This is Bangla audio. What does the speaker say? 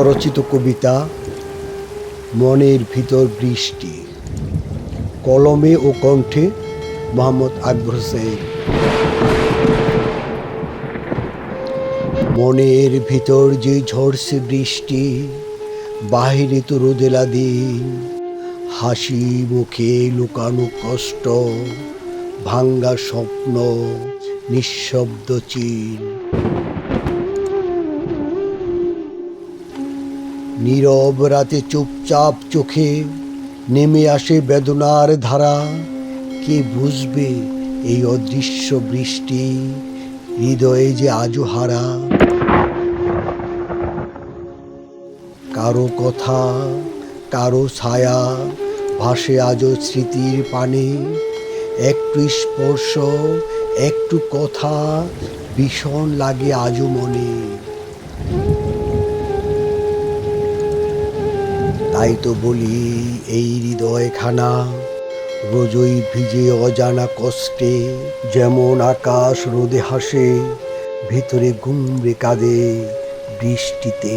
স্বরচিত কবিতা মনের ভিতর বৃষ্টি। কলমে ও কণ্ঠে মোহাম্মদ আকবর হোসেন। মনের ভিতর যে ঝরছে বৃষ্টি, বাহিরে তো রোদেলা দিন। হাসি মুখে লুকানো কষ্ট, ভাঙ্গা স্বপ্ন, নিঃশব্দ চিন। নীরব রাতে চুপচাপ চোখে নেমে আসে বেদনার ধারা। কে বুঝবে এই অদৃশ্য বৃষ্টি, হৃদয়ে যে আজও হারা। কারো কথা, কারো ছায়া ভাসে আজও স্মৃতির পানে। একটু স্পর্শ, একটু কথা ভীষণ লাগে আজও মনে। তাই তো বলি এই হৃদয়খানা রোজই ভিজে অজানা কষ্টে। যেমন আকাশ রোদে হাসে, ভিতরে গুমরে কাঁদে বৃষ্টিতে।